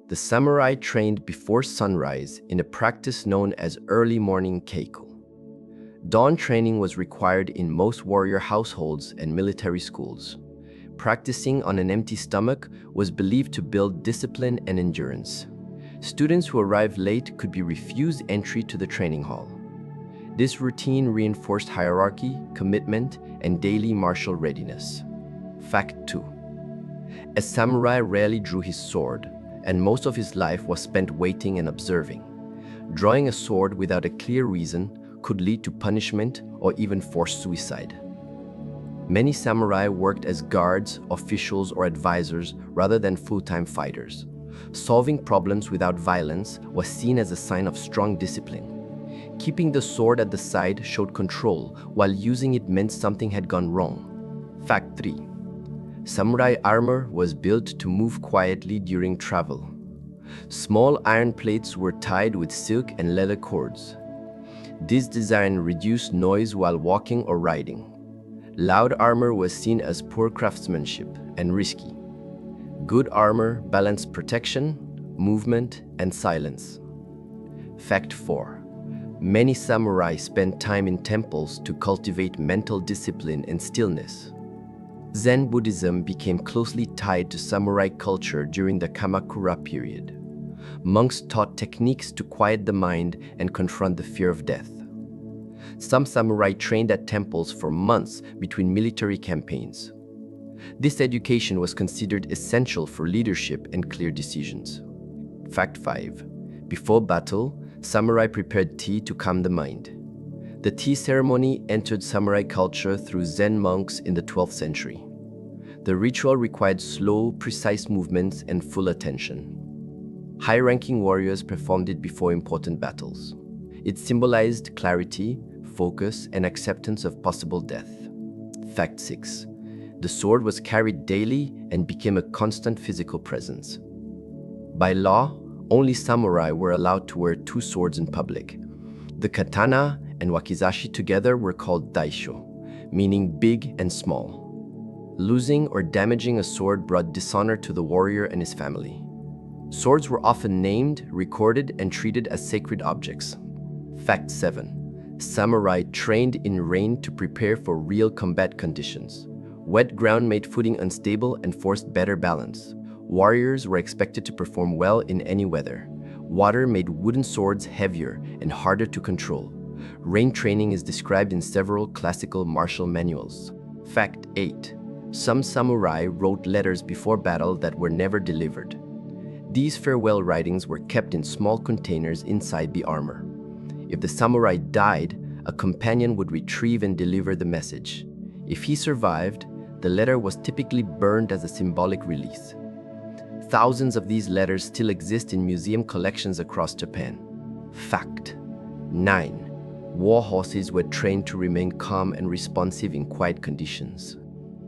The samurai trained before sunrise in a practice known as early morning keiko. Dawn training was required in most warrior households and military schools. Practicing on an empty stomach was believed to build discipline and endurance. Students who arrived late could be refused entry to the training hall. This routine reinforced hierarchy, commitment, and daily martial readiness. Fact 2. A samurai rarely drew his sword, and most of his life was spent waiting and observing. Drawing a sword without a clear reason could lead to punishment or even forced suicide. Many samurai worked as guards, officials, or advisors rather than full-time fighters. Solving problems without violence was seen as a sign of strong discipline. Keeping the sword at the side showed control, while using it meant something had gone wrong. Fact 3. Samurai armor was built to move quietly during travel. Small iron plates were tied with silk and leather cords. This design reduced noise while walking or riding. Loud armor was seen as poor craftsmanship and risky. Good armor balanced protection, movement, and silence. Fact 4. Many samurai spent time in temples to cultivate mental discipline and stillness. Zen Buddhism became closely tied to samurai culture during the Kamakura period. Monks taught techniques to quiet the mind and confront the fear of death. Some samurai trained at temples for months between military campaigns. This education was considered essential for leadership and clear decisions. Fact 5. Before battle, samurai prepared tea to calm the mind. The tea ceremony entered samurai culture through Zen monks in the 12th century. The ritual required slow, precise movements and full attention. High-ranking warriors performed it before important battles. It symbolized clarity, focus, and acceptance of possible death. Fact 6. The sword was carried daily and became a constant physical presence. By law, only samurai were allowed to wear two swords in public. The katana and wakizashi together were called daisho, meaning big and small. Losing or damaging a sword brought dishonor to the warrior and his family. Swords were often named, recorded, and treated as sacred objects. Fact 7. Samurai trained in rain to prepare for real combat conditions. Wet ground made footing unstable and forced better balance. Warriors were expected to perform well in any weather. Water made wooden swords heavier and harder to control. Rain training is described in several classical martial manuals. Fact 8. Some samurai wrote letters before battle that were never delivered. These farewell writings were kept in small containers inside the armor. If the samurai died, a companion would retrieve and deliver the message. If he survived, the letter was typically burned as a symbolic release. Thousands of these letters still exist in museum collections across Japan. Fact 9. War horses were trained to remain calm and responsive in quiet conditions.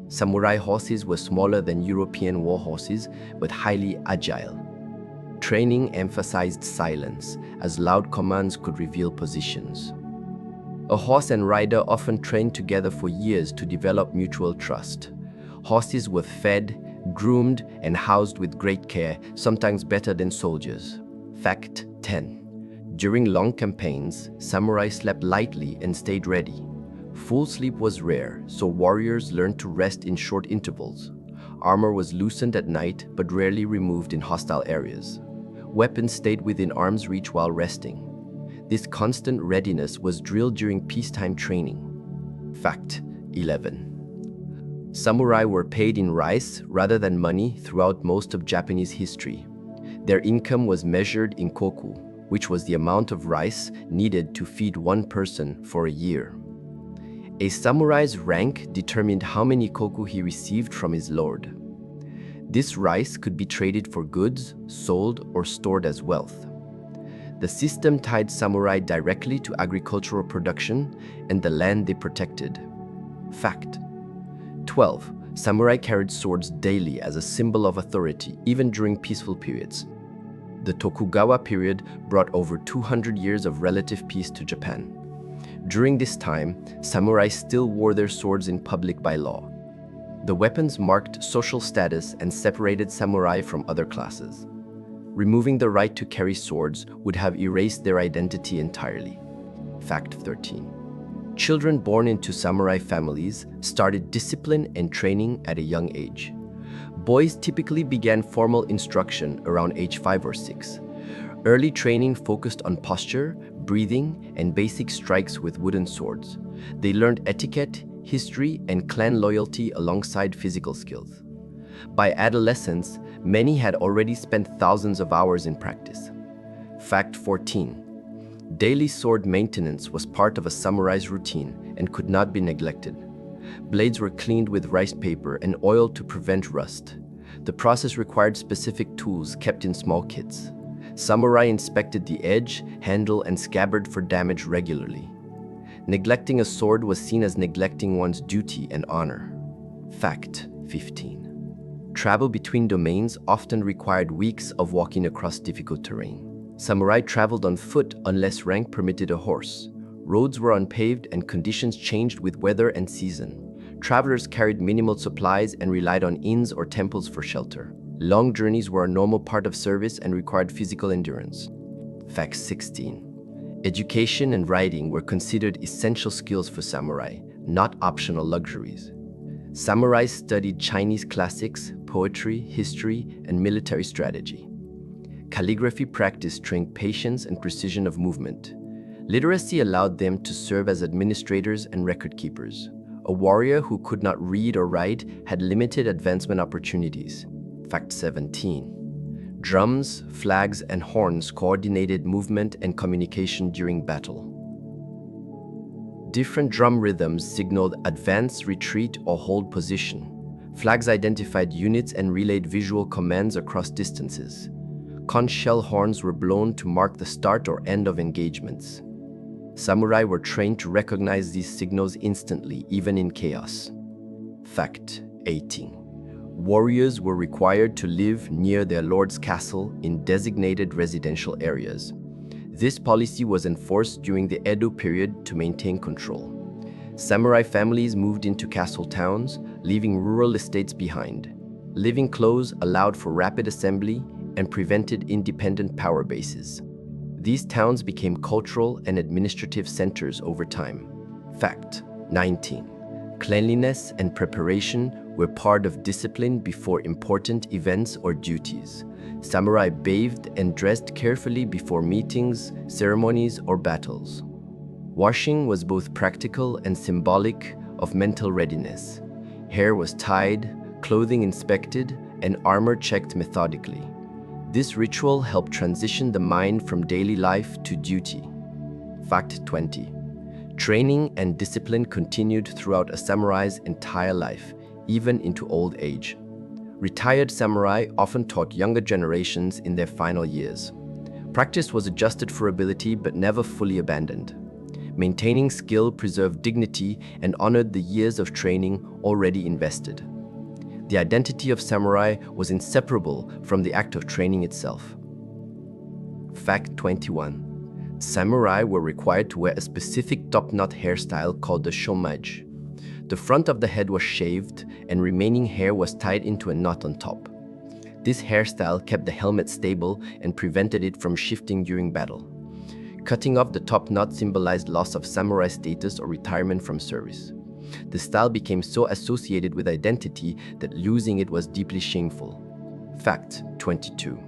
Samurai horses were smaller than European war horses, but highly agile. Training emphasized silence, as loud commands could reveal positions. A horse and rider often trained together for years to develop mutual trust. Horses were fed, groomed, and housed with great care, sometimes better than soldiers. Fact 10. During long campaigns, samurai slept lightly and stayed ready. Full sleep was rare, so warriors learned to rest in short intervals. Armor was loosened at night, but rarely removed in hostile areas. Weapons stayed within arm's reach while resting. This constant readiness was drilled during peacetime training. Fact 11. Samurai were paid in rice rather than money throughout most of Japanese history. Their income was measured in koku, which was the amount of rice needed to feed one person for a year. A samurai's rank determined how many koku he received from his lord. This rice could be traded for goods, sold, or stored as wealth. The system tied samurai directly to agricultural production and the land they protected. Fact 12. Samurai carried swords daily as a symbol of authority, even during peaceful periods. The Tokugawa period brought over 200 years of relative peace to Japan. During this time, samurai still wore their swords in public by law. The weapons marked social status and separated samurai from other classes. Removing the right to carry swords would have erased their identity entirely. Fact 13. Children born into samurai families started discipline and training at a young age. Boys typically began formal instruction around age 5 or 6. Early training focused on posture, breathing, and basic strikes with wooden swords. They learned etiquette, history, and clan loyalty alongside physical skills. By adolescence, many had already spent thousands of hours in practice. Fact 14. Daily sword maintenance was part of a samurai's routine and could not be neglected. Blades were cleaned with rice paper and oiled to prevent rust. The process required specific tools kept in small kits. Samurai inspected the edge, handle, and scabbard for damage regularly. Neglecting a sword was seen as neglecting one's duty and honor. Fact 15. Travel between domains often required weeks of walking across difficult terrain. Samurai traveled on foot unless rank permitted a horse. Roads were unpaved and conditions changed with weather and season. Travelers carried minimal supplies and relied on inns or temples for shelter. Long journeys were a normal part of service and required physical endurance. Fact 16. Education and writing were considered essential skills for samurai, not optional luxuries. Samurais studied Chinese classics, poetry, history, and military strategy. Calligraphy practice trained patience and precision of movement. Literacy allowed them to serve as administrators and record keepers. A warrior who could not read or write had limited advancement opportunities. Fact 17. Drums, flags, and horns coordinated movement and communication during battle. Different drum rhythms signaled advance, retreat, or hold position. Flags identified units and relayed visual commands across distances. Conch shell horns were blown to mark the start or end of engagements. Samurai were trained to recognize these signals instantly, even in chaos. Fact 18. Warriors were required to live near their lord's castle in designated residential areas. This policy was enforced during the Edo period to maintain control. Samurai families moved into castle towns, leaving rural estates behind. Living close allowed for rapid assembly and prevented independent power bases. These towns became cultural and administrative centers over time. Fact 19. Cleanliness and preparation were part of discipline before important events or duties. Samurai bathed and dressed carefully before meetings, ceremonies, or battles. Washing was both practical and symbolic of mental readiness. Hair was tied, clothing inspected, and armor checked methodically. This ritual helped transition the mind from daily life to duty. Fact 20. Training and discipline continued throughout a samurai's entire life, even into old age. Retired samurai often taught younger generations in their final years. Practice was adjusted for ability but never fully abandoned. Maintaining skill preserved dignity and honored the years of training already invested. The identity of samurai was inseparable from the act of training itself. Fact 21. Samurai were required to wear a specific top-knot hairstyle called the shomage. The front of the head was shaved and remaining hair was tied into a knot on top. This hairstyle kept the helmet stable and prevented it from shifting during battle. Cutting off the top knot symbolized loss of samurai status or retirement from service. The style became so associated with identity that losing it was deeply shameful. Fact 22.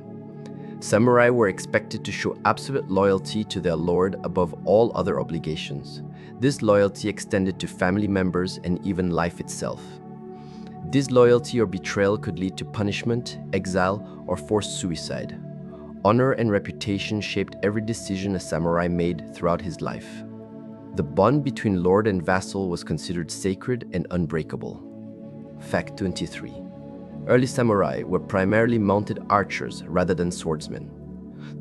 Samurai were expected to show absolute loyalty to their lord above all other obligations. This loyalty extended to family members and even life itself. Disloyalty or betrayal could lead to punishment, exile, or forced suicide. Honor and reputation shaped every decision a samurai made throughout his life. The bond between lord and vassal was considered sacred and unbreakable. Fact 23. Early samurai were primarily mounted archers rather than swordsmen.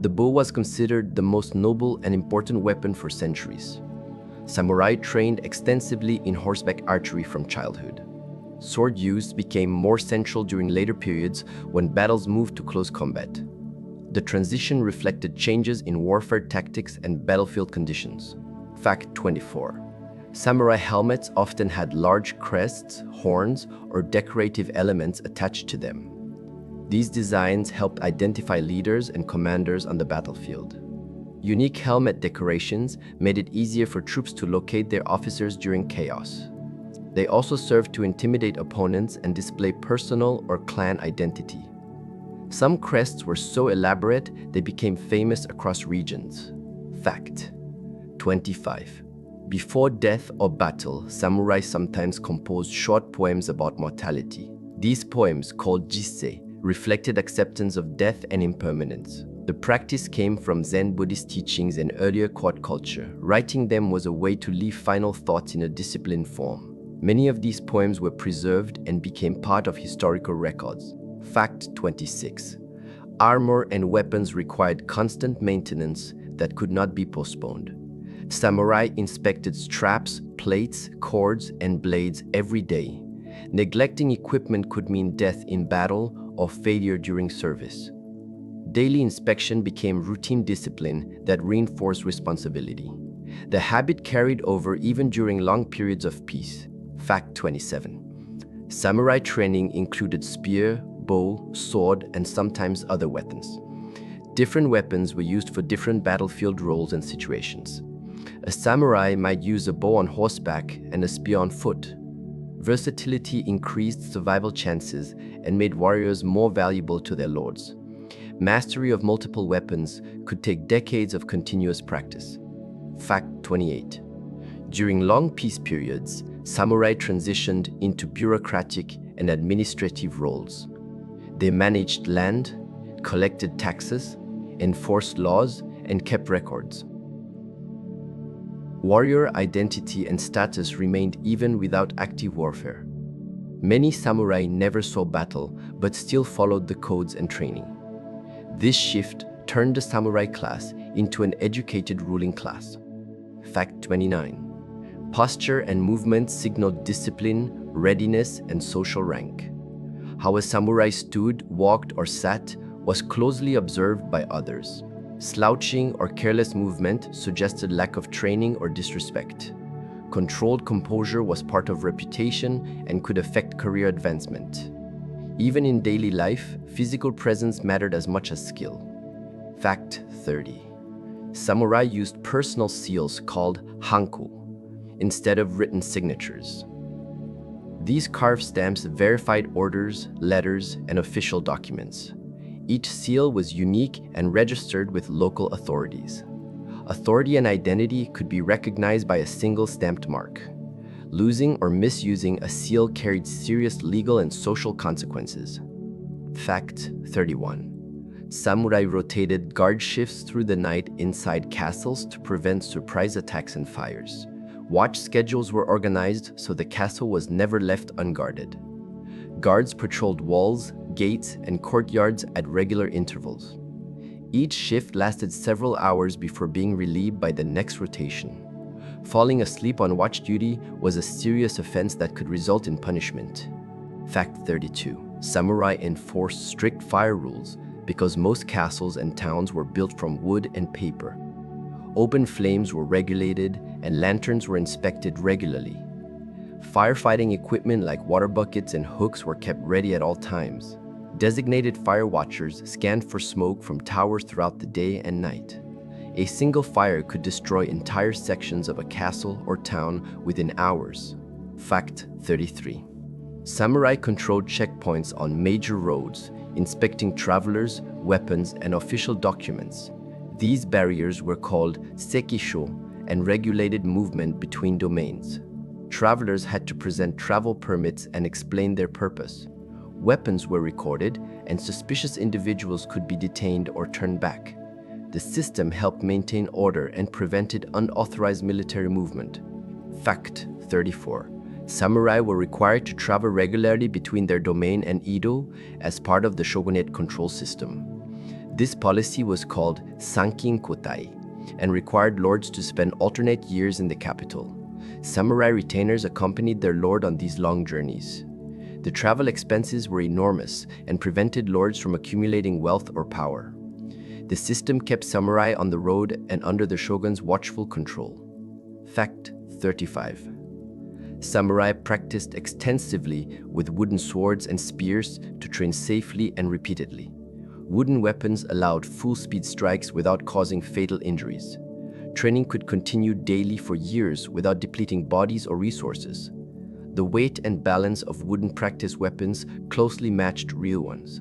The bow was considered the most noble and important weapon for centuries. Samurai trained extensively in horseback archery from childhood. Sword use became more central during later periods when battles moved to close combat. The transition reflected changes in warfare tactics and battlefield conditions. Fact 24. Samurai helmets often had large crests, horns, or decorative elements attached to them. These designs helped identify leaders and commanders on the battlefield. Unique helmet decorations made it easier for troops to locate their officers during chaos. They also served to intimidate opponents and display personal or clan identity. Some crests were so elaborate they became famous across regions. Fact 25. Before death or battle, samurai sometimes composed short poems about mortality. These poems, called jissei, reflected acceptance of death and impermanence. The practice came from Zen Buddhist teachings and earlier court culture. Writing them was a way to leave final thoughts in a disciplined form. Many of these poems were preserved and became part of historical records. Fact 26. Armor and weapons required constant maintenance that could not be postponed. Samurai inspected straps, plates, cords, and blades every day. Neglecting equipment could mean death in battle or failure during service. Daily inspection became routine discipline that reinforced responsibility. The habit carried over even during long periods of peace. Fact 27. Samurai training included spear, bow, sword, and sometimes other weapons. Different weapons were used for different battlefield roles and situations. A samurai might use a bow on horseback and a spear on foot. Versatility increased survival chances and made warriors more valuable to their lords. Mastery of multiple weapons could take decades of continuous practice. Fact 28. During long peace periods, samurai transitioned into bureaucratic and administrative roles. They managed land, collected taxes, enforced laws, and kept records. Warrior identity and status remained even without active warfare. Many samurai never saw battle, but still followed the codes and training. This shift turned the samurai class into an educated ruling class. Fact 29. Posture and movement signaled discipline, readiness, and social rank. How a samurai stood, walked, or sat was closely observed by others. Slouching or careless movement suggested lack of training or disrespect. Controlled composure was part of reputation and could affect career advancement. Even in daily life, physical presence mattered as much as skill. Fact 30. Samurai used personal seals called hanko instead of written signatures. These carved stamps verified orders, letters, and official documents. Each seal was unique and registered with local authorities. Authority and identity could be recognized by a single stamped mark. Losing or misusing a seal carried serious legal and social consequences. Fact 31. Samurai rotated guard shifts through the night inside castles to prevent surprise attacks and fires. Watch schedules were organized so the castle was never left unguarded. Guards patrolled walls, gates, and courtyards at regular intervals. Each shift lasted several hours before being relieved by the next rotation. Falling asleep on watch duty was a serious offense that could result in punishment. Fact 32. Samurai enforced strict fire rules because most castles and towns were built from wood and paper. Open flames were regulated and lanterns were inspected regularly. Firefighting equipment like water buckets and hooks were kept ready at all times. Designated fire watchers scanned for smoke from towers throughout the day and night. A single fire could destroy entire sections of a castle or town within hours. Fact 33. Samurai controlled checkpoints on major roads, inspecting travelers, weapons, and official documents. These barriers were called sekisho and regulated movement between domains. Travelers had to present travel permits and explain their purpose. Weapons were recorded, and suspicious individuals could be detained or turned back. The system helped maintain order and prevented unauthorized military movement. Fact 34. Samurai were required to travel regularly between their domain and Edo as part of the shogunate control system. This policy was called Sankin Kotai and required lords to spend alternate years in the capital. Samurai retainers accompanied their lord on these long journeys. The travel expenses were enormous and prevented lords from accumulating wealth or power. The system kept samurai on the road and under the shogun's watchful control. Fact 35. Samurai practiced extensively with wooden swords and spears to train safely and repeatedly. Wooden weapons allowed full-speed strikes without causing fatal injuries. Training could continue daily for years without depleting bodies or resources. The weight and balance of wooden practice weapons closely matched real ones.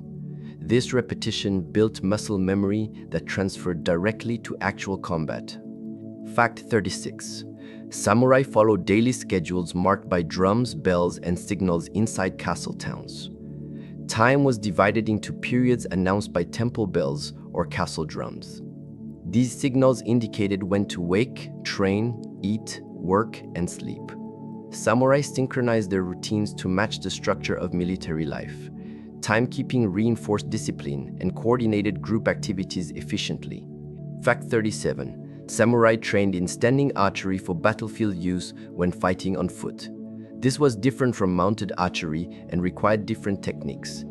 This repetition built muscle memory that transferred directly to actual combat. Fact 36. Samurai followed daily schedules marked by drums, bells, and signals inside castle towns. Time was divided into periods announced by temple bells or castle drums. These signals indicated when to wake, train, eat, work, and sleep. Samurai synchronized their routines to match the structure of military life. Timekeeping reinforced discipline and coordinated group activities efficiently. Fact 37. Samurai trained in standing archery for battlefield use when fighting on foot. This was different from mounted archery and required different techniques.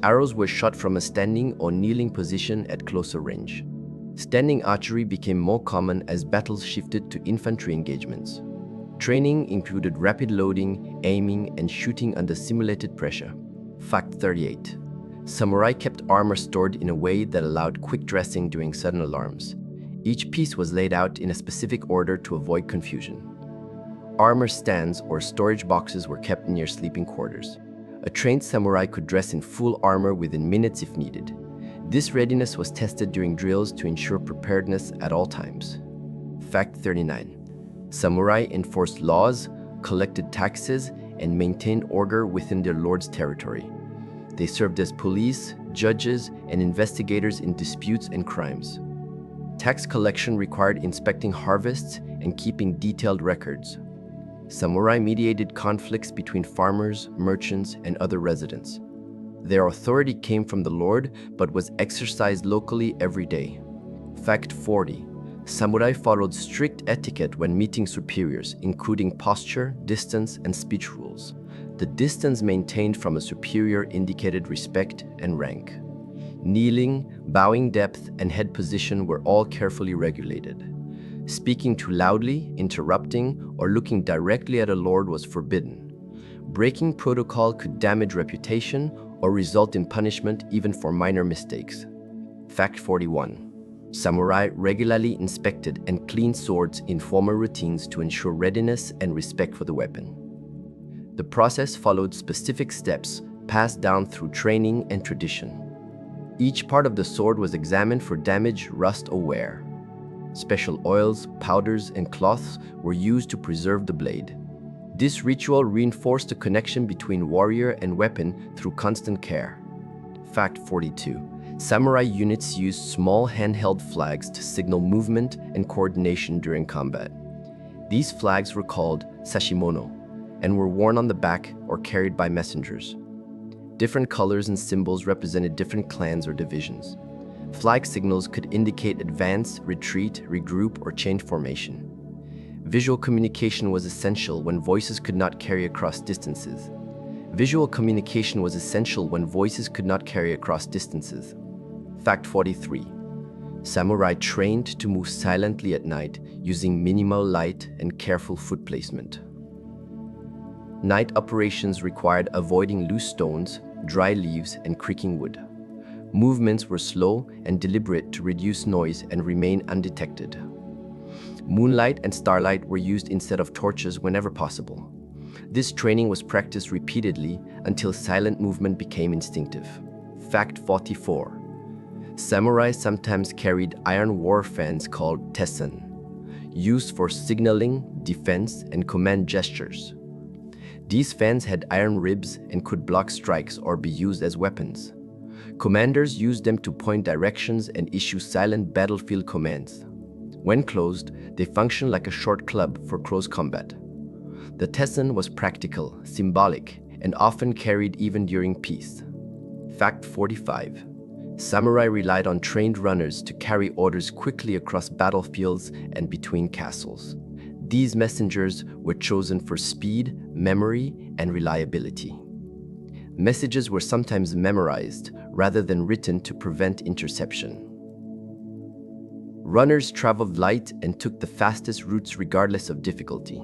Arrows were shot from a standing or kneeling position at closer range. Standing archery became more common as battles shifted to infantry engagements. Training included rapid loading, aiming, and shooting under simulated pressure. Fact 38. Samurai kept armor stored in a way that allowed quick dressing during sudden alarms. Each piece was laid out in a specific order to avoid confusion. Armor stands or storage boxes were kept near sleeping quarters. A trained samurai could dress in full armor within minutes if needed. This readiness was tested during drills to ensure preparedness at all times. Fact 39. Samurai enforced laws, collected taxes, and maintained order within their lord's territory. They served as police, judges, and investigators in disputes and crimes. Tax collection required inspecting harvests and keeping detailed records. Samurai mediated conflicts between farmers, merchants, and other residents. Their authority came from the lord, but was exercised locally every day. Fact 40. Samurai followed strict etiquette when meeting superiors, including posture, distance, and speech rules. The distance maintained from a superior indicated respect and rank. Kneeling, bowing depth, and head position were all carefully regulated. Speaking too loudly, interrupting, or looking directly at a lord was forbidden. Breaking protocol could damage reputation or result in punishment even for minor mistakes. Fact 41. Samurai regularly inspected and cleaned swords in formal routines to ensure readiness and respect for the weapon. The process followed specific steps passed down through training and tradition. Each part of the sword was examined for damage, rust, or wear. Special oils, powders, and cloths were used to preserve the blade. This ritual reinforced the connection between warrior and weapon through constant care. Fact 42. Samurai units used small handheld flags to signal movement and coordination during combat. These flags were called sashimono and were worn on the back or carried by messengers. Different colors and symbols represented different clans or divisions. Flag signals could indicate advance, retreat, regroup, or change formation. Visual communication was essential when voices could not carry across distances. Fact 43. Samurai trained to move silently at night using minimal light and careful foot placement. Night operations required avoiding loose stones, dry leaves, and creaking wood. Movements were slow and deliberate to reduce noise and remain undetected. Moonlight and starlight were used instead of torches whenever possible. This training was practiced repeatedly until silent movement became instinctive. Fact 44. Samurai sometimes carried iron war fans called tessen, used for signaling, defense, and command gestures. These fans had iron ribs and could block strikes or be used as weapons. Commanders used them to point directions and issue silent battlefield commands. When closed, they functioned like a short club for close combat. The tessen was practical, symbolic, and often carried even during peace. Fact 45. Samurai relied on trained runners to carry orders quickly across battlefields and between castles. These messengers were chosen for speed, memory, and reliability. Messages were sometimes memorized rather than written to prevent interception. Runners traveled light and took the fastest routes regardless of difficulty.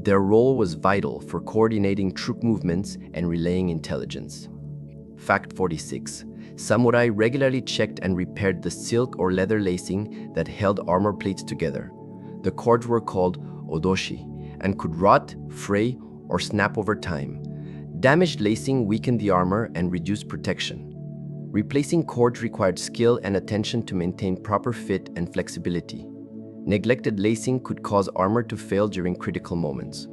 Their role was vital for coordinating troop movements and relaying intelligence. Fact 46. Samurai regularly checked and repaired the silk or leather lacing that held armor plates together. The cords were called odoshi and could rot, fray, or snap over time. Damaged lacing weakened the armor and reduced protection. Replacing cords required skill and attention to maintain proper fit and flexibility. Neglected lacing could cause armor to fail during critical moments.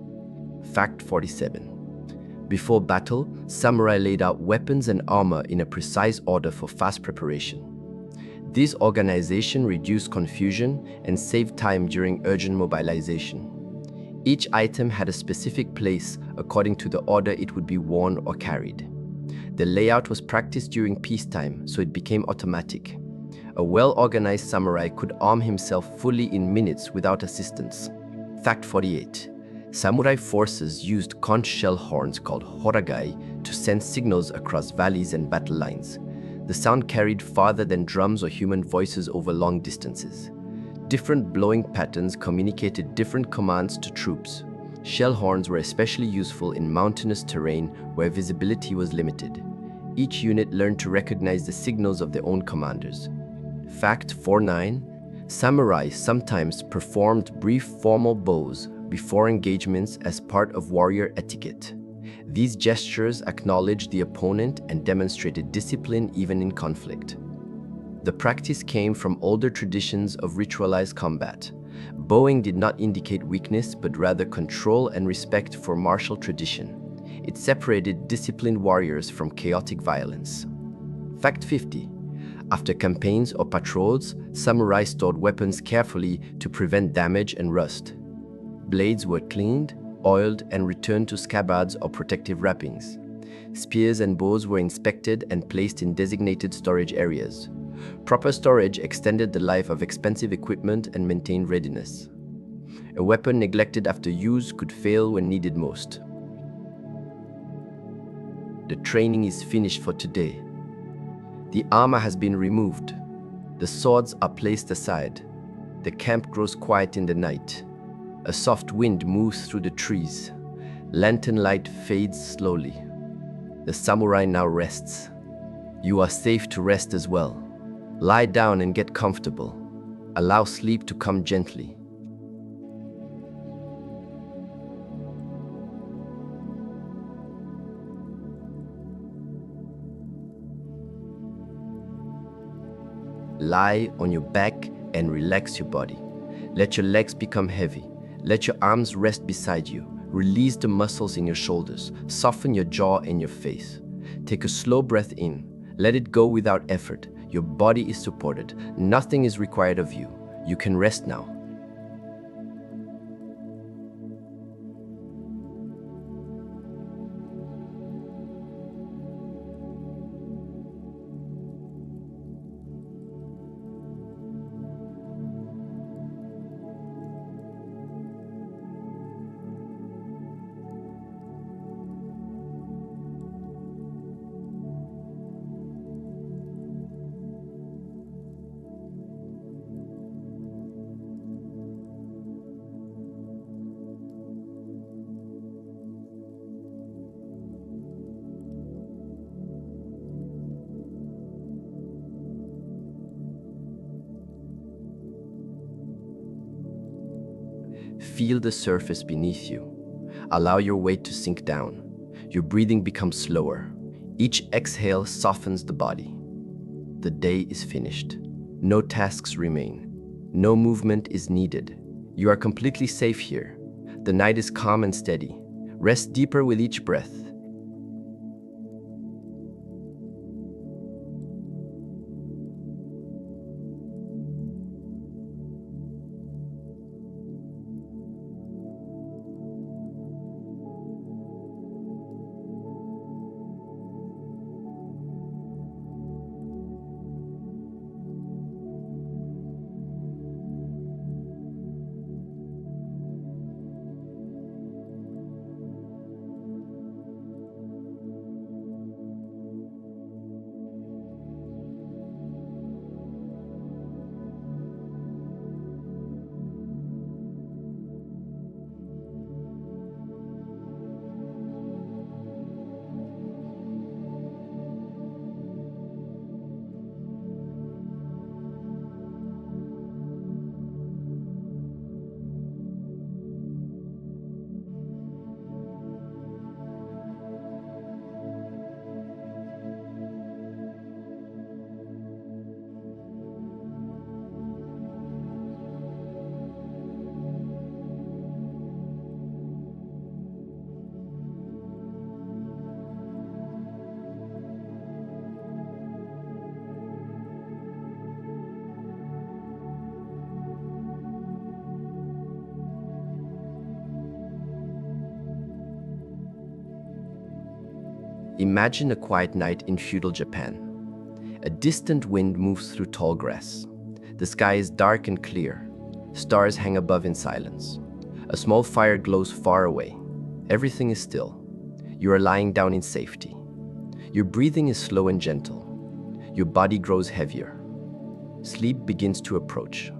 Fact 47. Before battle, samurai laid out weapons and armor in a precise order for fast preparation. This organization reduced confusion and saved time during urgent mobilization. Each item had a specific place according to the order it would be worn or carried. The layout was practiced during peacetime, so it became automatic. A well-organized samurai could arm himself fully in minutes without assistance. Fact 48. Samurai forces used conch shell horns called horagai to send signals across valleys and battle lines. The sound carried farther than drums or human voices over long distances. Different blowing patterns communicated different commands to troops. Shell horns were especially useful in mountainous terrain where visibility was limited. Each unit learned to recognize the signals of their own commanders. Fact 49. Samurai sometimes performed brief formal bows before engagements as part of warrior etiquette. These gestures acknowledged the opponent and demonstrated discipline even in conflict. The practice came from older traditions of ritualized combat. Bowing did not indicate weakness, but rather control and respect for martial tradition. It separated disciplined warriors from chaotic violence. Fact 50. After campaigns or patrols, samurai stored weapons carefully to prevent damage and rust. Blades were cleaned, oiled, and returned to scabbards or protective wrappings. Spears and bows were inspected and placed in designated storage areas. Proper storage extended the life of expensive equipment and maintained readiness. A weapon neglected after use could fail when needed most. The training is finished for today. The armor has been removed. The swords are placed aside. The camp grows quiet in the night. A soft wind moves through the trees. Lantern light fades slowly. The samurai now rests. You are safe to rest as well. Lie down and get comfortable. Allow sleep to come gently. Lie on your back and relax your body. Let your legs become heavy. Let your arms rest beside you. Release the muscles in your shoulders. Soften your jaw and your face. Take a slow breath in. Let it go without effort. Your body is supported. Nothing is required of you. You can rest now. Feel the surface beneath you. Allow your weight to sink down. Your breathing becomes slower. Each exhale softens the body. The day is finished. No tasks remain. No movement is needed. You are completely safe here. The night is calm and steady. Rest deeper with each breath. Imagine a quiet night in feudal Japan. A distant wind moves through tall grass. The sky is dark and clear. Stars hang above in silence. A small fire glows far away. Everything is still. You are lying down in safety. Your breathing is slow and gentle. Your body grows heavier. Sleep begins to approach.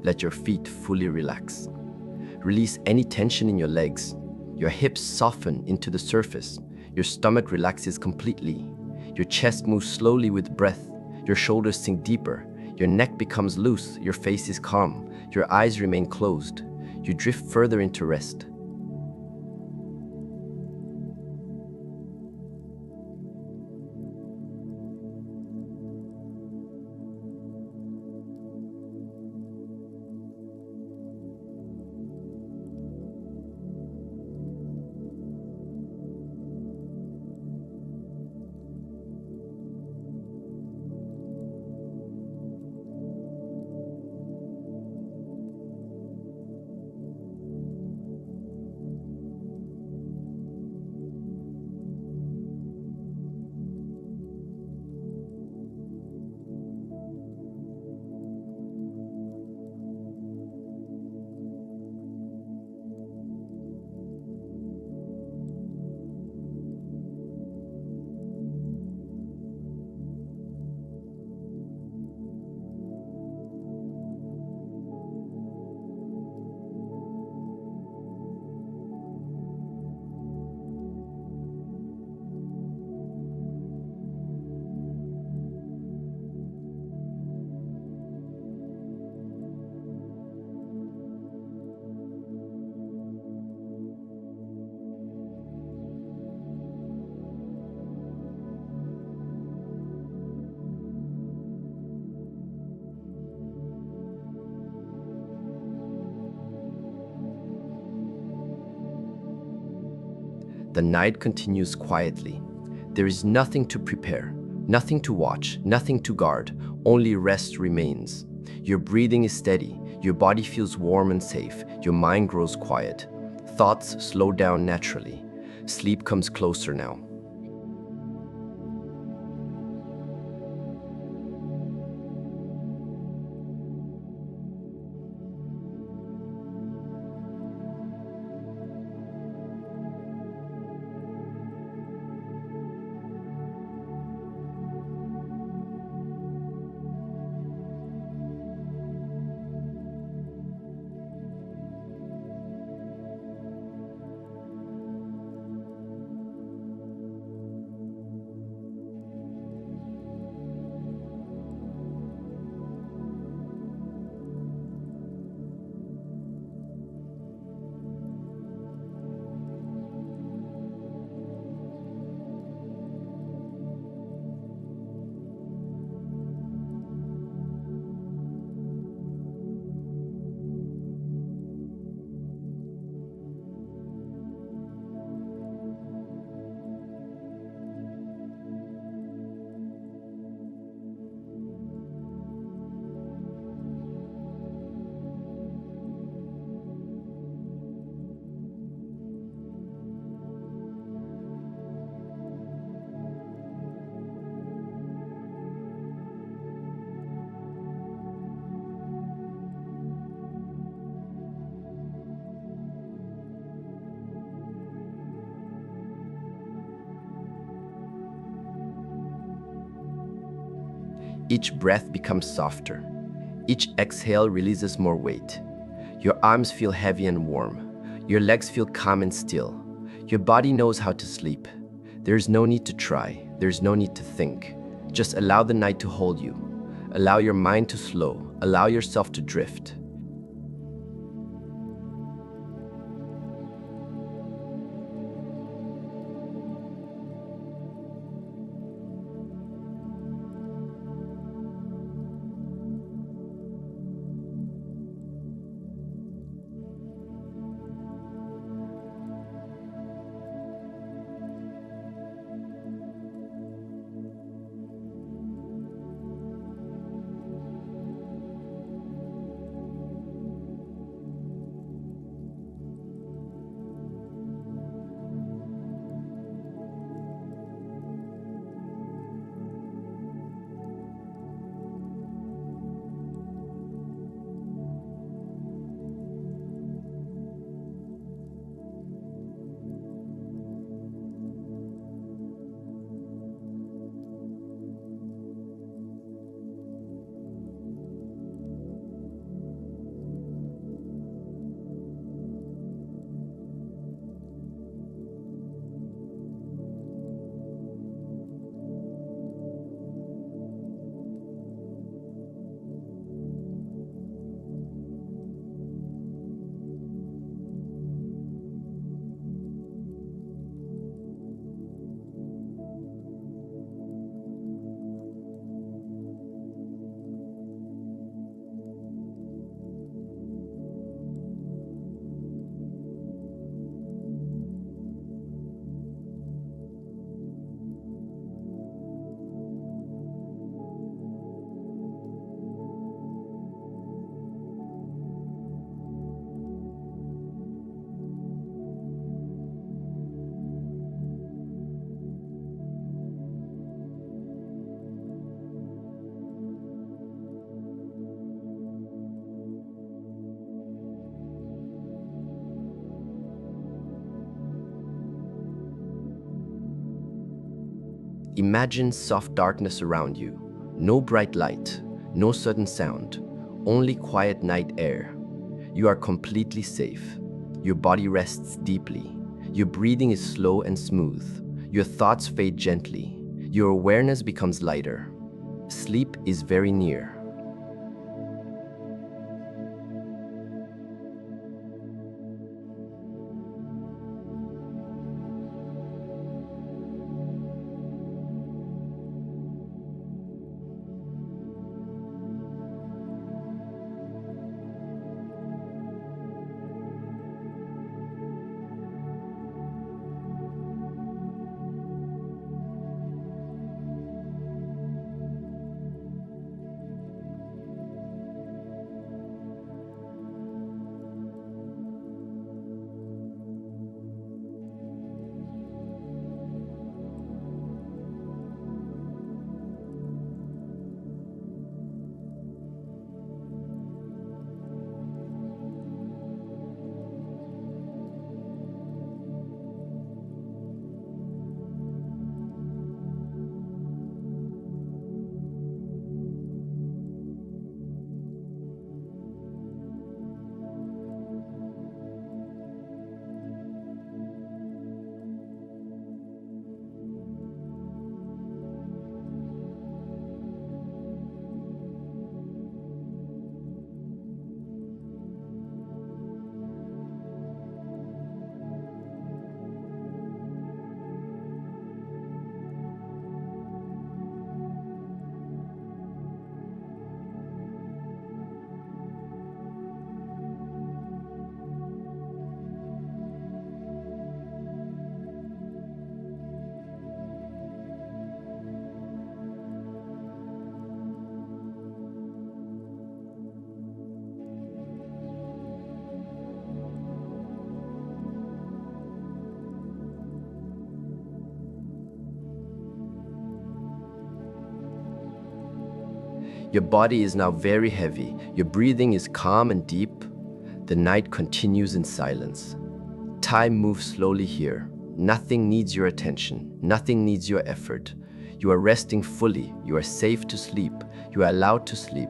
Let your feet fully relax. Release any tension in your legs. Your hips soften into the surface. Your stomach relaxes completely. Your chest moves slowly with breath. Your shoulders sink deeper. Your neck becomes loose. Your face is calm. Your eyes remain closed. You drift further into rest. The night continues quietly. There is nothing to prepare, nothing to watch, nothing to guard, only rest remains. Your breathing is steady, your body feels warm and safe, your mind grows quiet. Thoughts slow down naturally. Sleep comes closer now. Each breath becomes softer. Each exhale releases more weight. Your arms feel heavy and warm. Your legs feel calm and still. Your body knows how to sleep. There's no need to try. There's no need to think. Just allow the night to hold you. Allow your mind to slow. Allow yourself to drift. Imagine soft darkness around you. No bright light, no sudden sound, only quiet night air. You are completely safe. Your body rests deeply. Your breathing is slow and smooth. Your thoughts fade gently. Your awareness becomes lighter. Sleep is very near. Your body is now very heavy. Your breathing is calm and deep. The night continues in silence. Time moves slowly here. Nothing needs your attention. Nothing needs your effort. You are resting fully. You are safe to sleep. You are allowed to sleep.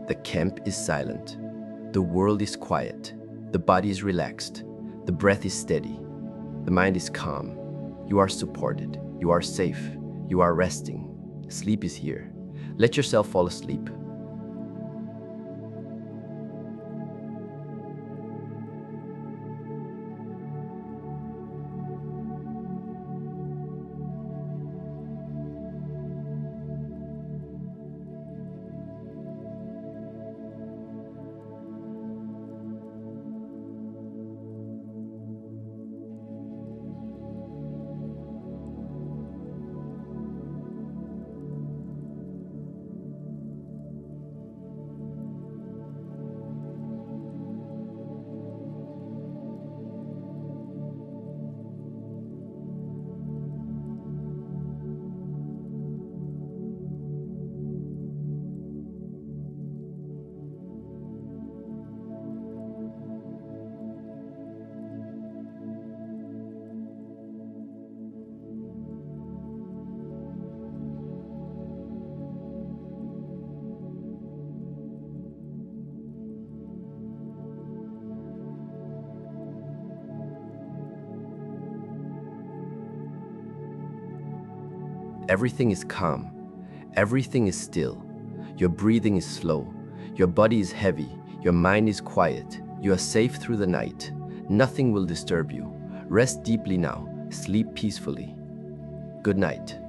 The camp is silent. The world is quiet. The body is relaxed. The breath is steady. The mind is calm. You are supported. You are safe. You are resting. Sleep is here. Let yourself fall asleep. Everything is calm. Everything is still. Your breathing is slow. Your body is heavy. Your mind is quiet. You are safe through the night. Nothing will disturb you. Rest deeply now. Sleep peacefully. Good night.